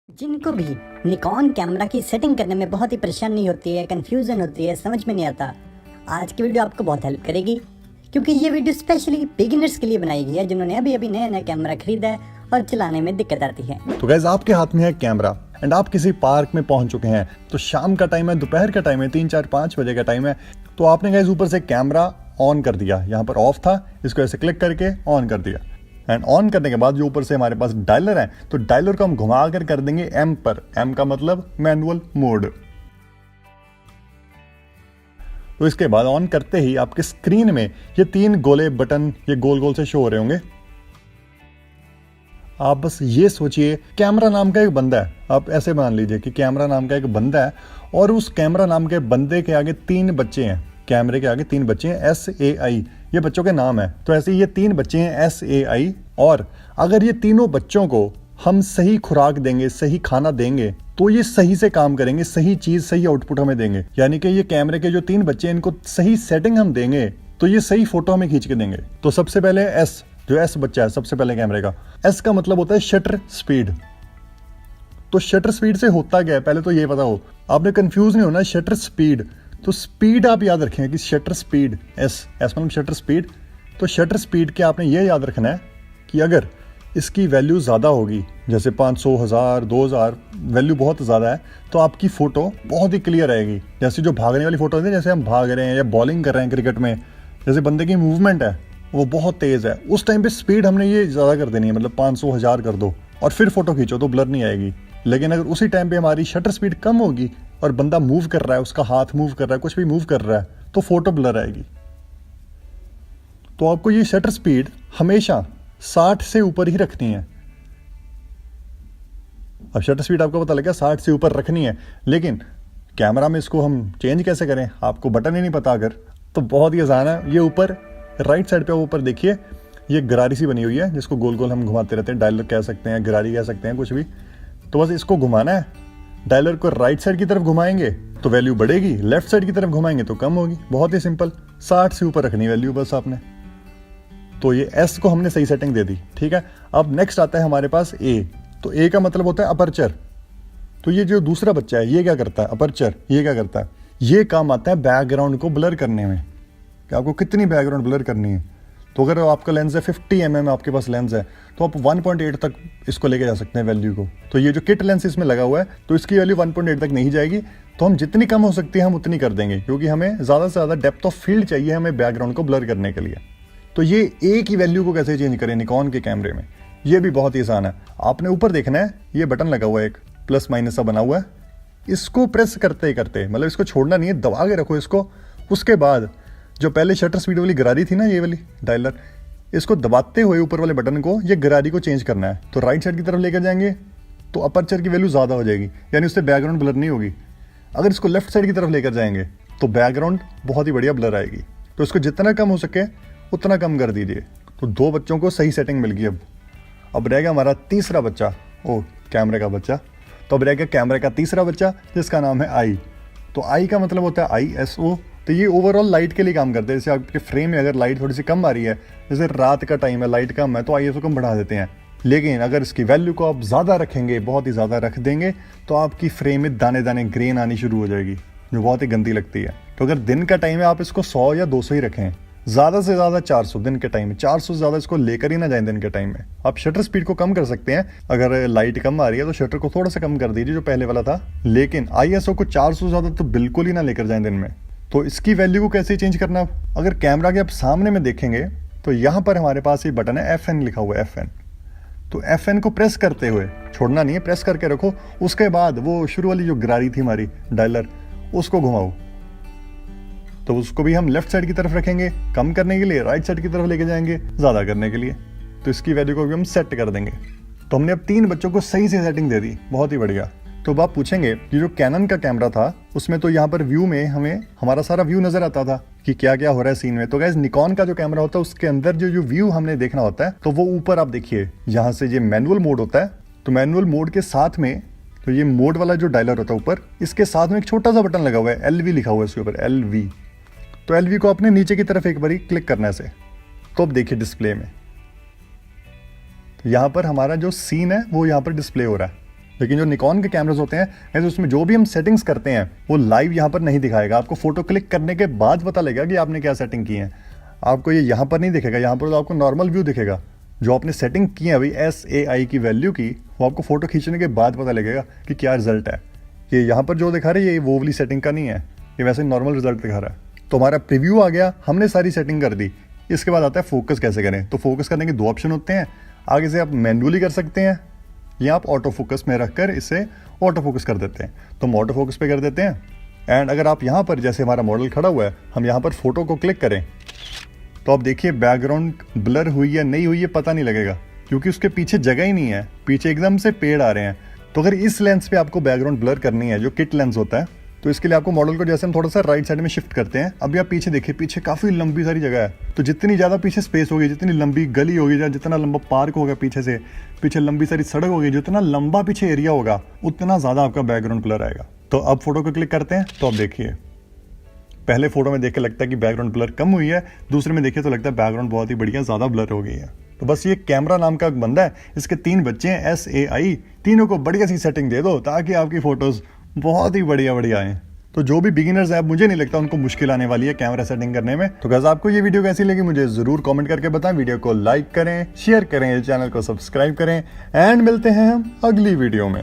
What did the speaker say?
जिनको भी Nikon camera की सेटिंग करने में बहुत ही परेशानी होती है, कंफ्यूजन होती है, समझ में नहीं आता, आज की वीडियो आपको बहुत हेल्प करेगी क्योंकि ये वीडियो स्पेशली बिगिनर्स के लिए बनाई गई है जिन्होंने अभी अभी नया नया कैमरा खरीदा है और चलाने में दिक्कत आती है। तो गाइस आपके हाथ में है कैमरा एंड आप किसी पार्क में पहुंच चुके हैं, तो शाम का टाइम है, दोपहर का टाइम है, 3-4-5 बजे का टाइम है, तो आपने गाइस ऊपर से कैमरा ऑन कर दिया। यहाँ पर ऑफ था, इसको ऐसे क्लिक करके ऑन कर दिया एंड ऑन करने के बाद जो ऊपर से हमारे पास डायलर है, तो डायलर को हम घुमा कर देंगे एम पर। एम का मतलब मैनुअल मोड। तो इसके बाद ऑन करते ही आपके स्क्रीन में ये 3 गोले बटन ये गोल गोल से शो हो रहे होंगे। आप बस ये सोचिए कैमरा नाम का एक बंदा है, आप ऐसे मान लीजिए कि कैमरा नाम का एक बंदा है और उस कैमरा नाम के बंदे के आगे 3 बच्चे हैं। कैमरे के आगे 3 बच्चे हैं, SAI ये बच्चों के नाम है। तो ऐसे ये 3 बच्चे हैं SAI, और अगर ये तीनों बच्चों को हम सही खुराक देंगे, सही खाना देंगे, तो ये सही से काम करेंगे, सही चीज सही आउटपुट हमें देंगे। यानी कि ये कैमरे के जो 3 बच्चे हैं इनको सही सेटिंग हम देंगे तो ये सही फोटो हमें खींच के देंगे। तो सबसे पहले S, जो S बच्चा है सबसे पहले कैमरे का, S का मतलब होता है शटर स्पीड। तो शटर स्पीड से होता क्या है पहले तो ये पता हो, आपने कंफ्यूज नहीं होना। शटर स्पीड, तो स्पीड आप याद रखें कि शटर स्पीड S मतलब शटर स्पीड। तो शटर स्पीड के आपने ये याद रखना है कि अगर इसकी वैल्यू ज़्यादा होगी, जैसे 500, 1000, 2000, वैल्यू बहुत ज़्यादा है, तो आपकी फ़ोटो बहुत ही क्लियर आएगी। जैसे जो भागने वाली फ़ोटो होती है, जैसे हम भाग रहे हैं या बॉलिंग कर रहे हैं क्रिकेट में, जैसे बंदे की मूवमेंट है वो बहुत तेज़ है, उस टाइम पे स्पीड हमने ये ज़्यादा कर देनी है, मतलब 500, 1000 कर दो और फिर फ़ोटो खींचो तो ब्लर नहीं आएगी। लेकिन अगर उसी टाइम पे हमारी शटर स्पीड कम होगी और बंदा मूव कर रहा है, उसका हाथ मूव कर रहा है, कुछ भी मूव कर रहा है, तो फोटो ब्लर आएगी। तो आपको ये शटर स्पीड हमेशा 60 से ऊपर ही रखनी है। अब शटर स्पीड आपको पता लगा 60 से ऊपर रखनी है, लेकिन कैमरा में इसको हम चेंज कैसे करें, आपको बटन ही नहीं पता अगर, तो बहुत ही आसान है। ये ऊपर राइट साइड पे ऊपर देखिए, ये गरारी सी बनी हुई है जिसको गोल गोल हम घुमाते रहते हैं, डायलर कह सकते हैं, गरारी कह सकते हैं, कुछ भी। तो बस इसको घुमाना है। डायलर को राइट साइड की तरफ घुमाएंगे तो वैल्यू बढ़ेगी, लेफ्ट साइड की तरफ घुमाएंगे तो कम होगी। बहुत ही सिंपल, 60 से ऊपर रखनी वैल्यू बस आपने। तो ये S को हमने सही सेटिंग दे दी, ठीक है। अब नेक्स्ट आता है हमारे पास A। तो A का मतलब होता है अपर्चर। तो ये जो दूसरा बच्चा है ये क्या करता है, अपर्चर, ये क्या करता है, ये काम आता है बैकग्राउंड को ब्लर करने में, कि आपको कितनी बैकग्राउंड ब्लर करनी है। तो अगर आपका लेंस है 50 mm आपके पास लेंस है, तो आप 1.8 तक इसको लेके जा सकते हैं वैल्यू को। तो ये जो किट लेंस इसमें लगा हुआ है, तो इसकी वैल्यू 1.8 तक नहीं जाएगी, तो हम जितनी कम हो सकती है हम उतनी कर देंगे, क्योंकि हमें ज़्यादा से ज़्यादा डेप्थ ऑफ फील्ड चाहिए हमें बैकग्राउंड को ब्लर करने के लिए। तो ये A की वैल्यू को कैसे चेंज करें निकॉन के कैमरे में, ये भी बहुत ही आसान है। आपने ऊपर देखना है, ये बटन लगा हुआ है, एक प्लस माइनस सा बना हुआ है, इसको प्रेस करते करते, मतलब इसको छोड़ना नहीं है, दबा के रखो इसको। उसके बाद जो पहले शटर स्पीड वाली गरारी थी ना, ये वाली डायलर, इसको दबाते हुए ऊपर वाले बटन को, ये गरारी को चेंज करना है। तो राइट साइड की तरफ लेकर जाएंगे तो अपर्चर की वैल्यू ज़्यादा हो जाएगी, यानी उससे बैकग्राउंड ब्लर नहीं होगी। अगर इसको लेफ्ट साइड की तरफ लेकर जाएंगे तो बैकग्राउंड बहुत ही बढ़िया ब्लर आएगी। तो इसको जितना कम हो सके उतना कम कर दीजिए। तो 2 बच्चों को सही सेटिंग मिल गई। अब रहेगा हमारा तीसरा बच्चा, कैमरे का बच्चा। तो अब रहेगा कैमरे का तीसरा बच्चा जिसका नाम है I। तो I का मतलब होता है ISO। तो ये ओवरऑल लाइट के लिए काम करते हैं। जैसे आपके फ्रेम में अगर लाइट थोड़ी सी कम आ रही है, जैसे रात का टाइम है, लाइट कम है, तो ISO को बढ़ा देते हैं। लेकिन अगर इसकी वैल्यू को आप ज़्यादा रखेंगे, बहुत ही ज़्यादा रख देंगे, तो आपकी फ्रेम में दाने दाने ग्रेन आनी शुरू हो जाएगी, जो बहुत ही गंदी लगती है। तो अगर दिन का टाइम है आप इसको 100 या 200 ही रखें, ज़्यादा से ज़्यादा 400 दिन के टाइम में, 400 से ज़्यादा इसको लेकर ही ना जाएं दिन के टाइम में। आप शटर स्पीड को कम कर सकते हैं, अगर लाइट कम आ रही है तो शटर को थोड़ा सा कम कर दीजिए जो पहले वाला था, लेकिन ISO को 400 से ज़्यादा तो बिल्कुल ही ना लेकर जाएं दिन में। तो इसकी वैल्यू को कैसे चेंज करना, अगर कैमरा के आप सामने में देखेंगे तो यहाँ पर हमारे पास ये बटन है FN लिखा हुआ है, FN। तो FN को प्रेस करते हुए, छोड़ना नहीं है, प्रेस करके रखो। उसके बाद वो शुरू वाली जो गरारी थी हमारी डायलर, उसको घुमाओ। तो उसको भी हम लेफ्ट साइड की तरफ रखेंगे कम करने के लिए, राइट साइड की तरफ लेके जाएंगे ज़्यादा करने के लिए। तो इसकी वैल्यू को भी हम सेट कर देंगे। तो हमने अब 3 बच्चों को सही से सेटिंग दे दी, बहुत ही बढ़िया। तो अब आप पूछेंगे, ये जो कैनन का कैमरा था उसमें तो यहाँ पर व्यू में हमें हमारा सारा व्यू नजर आता था कि क्या क्या हो रहा है सीन में। तो गाइस निकॉन का जो कैमरा होता है उसके अंदर जो व्यू हमने देखना होता है, तो वो ऊपर आप देखिए, यहाँ से ये मैनुअल मोड होता है। तो मैनुअल मोड के साथ में तो ये मोड वाला जो डायलर होता है ऊपर, इसके साथ में एक छोटा सा बटन लगा हुआ है, LV लिखा हुआ है इसके ऊपर, LV। तो LV को अपने नीचे की तरफ एक बारी क्लिक करना है से, तो अब देखिए डिस्प्ले में, तो यहाँ पर हमारा जो सीन है वो यहाँ पर डिस्प्ले हो रहा है। लेकिन जो निकॉन के कैमरास होते हैं ऐसे उसमें जो भी हम सेटिंग्स करते हैं वो लाइव यहाँ पर नहीं दिखाएगा। आपको फोटो क्लिक करने के बाद पता लगेगा कि आपने क्या सेटिंग की है। आपको ये यहाँ पर नहीं दिखेगा, यहाँ पर तो आपको नॉर्मल व्यू दिखेगा। जो आपने सेटिंग की है भाई SAI की वैल्यू की, वो आपको फोटो खींचने के बाद पता लगेगा कि क्या रिजल्ट है। ये यहाँ पर जो दिखा रहा है ये वो वाली सेटिंग का नहीं है, ये वैसे नॉर्मल रिजल्ट दिखा रहा है। तो हमारा प्रीव्यू आ गया, हमने सारी सेटिंग कर दी। इसके बाद आता है फोकस कैसे करें। तो फोकस करने के 2 ऑप्शन होते हैं। आगे से आप मैन्युअली कर सकते हैं या आप ऑटो फोकस में रखकर इसे ऑटो फोकस कर देते हैं। तो हम ऑटो फोकस पे कर देते हैं। एंड अगर आप यहाँ पर, जैसे हमारा मॉडल खड़ा हुआ है, हम यहाँ पर फोटो को क्लिक करें तो आप देखिए बैकग्राउंड ब्लर हुई या नहीं हुई है पता नहीं लगेगा, क्योंकि उसके पीछे जगह ही नहीं है, पीछे एकदम से पेड़ आ रहे हैं। तो अगर इस लेंस पे आपको बैकग्राउंड ब्लर करनी है, जो किट लेंस होता है, तो इसके लिए आपको मॉडल को जैसे हम थोड़ा सा राइट साइड में शिफ्ट करते हैं। अभी आप पीछे देखिए, पीछे काफ़ी लंबी सारी जगह है। तो जितनी ज़्यादा पीछे स्पेस होगी, जितनी लंबी गली होगी, या जितना लंबा पार्क होगा पीछे से, पीछे लंबी सारी सड़क होगी, जितना लंबा पीछे एरिया होगा उतना ज़्यादा आपका बैकग्राउंड ब्लर आएगा। तो अब फोटो को क्लिक करते हैं तो आप देखिए, पहले फोटो में देख के लगता है कि बैकग्राउंड ब्लर कम हुई है, दूसरे में देखिए तो लगता है बैकग्राउंड बहुत ही बढ़िया ज़्यादा ब्लर हो गई है। तो बस ये कैमरा नाम का एक बंदा है, इसके 3 बच्चे हैं SAI, तीनों को बढ़िया सी सेटिंग दे दो ताकि आपकी फोटोज बहुत ही बढ़िया बढ़िया आए। तो जो भी बिगिनर्स हैं, मुझे नहीं लगता उनको मुश्किल आने वाली है कैमरा सेटिंग करने में। तो गाइस आपको ये वीडियो कैसी लगी मुझे जरूर कमेंट करके बताएं। वीडियो को लाइक करें, शेयर करें, चैनल को सब्सक्राइब करें एंड मिलते हैं हम अगली वीडियो में।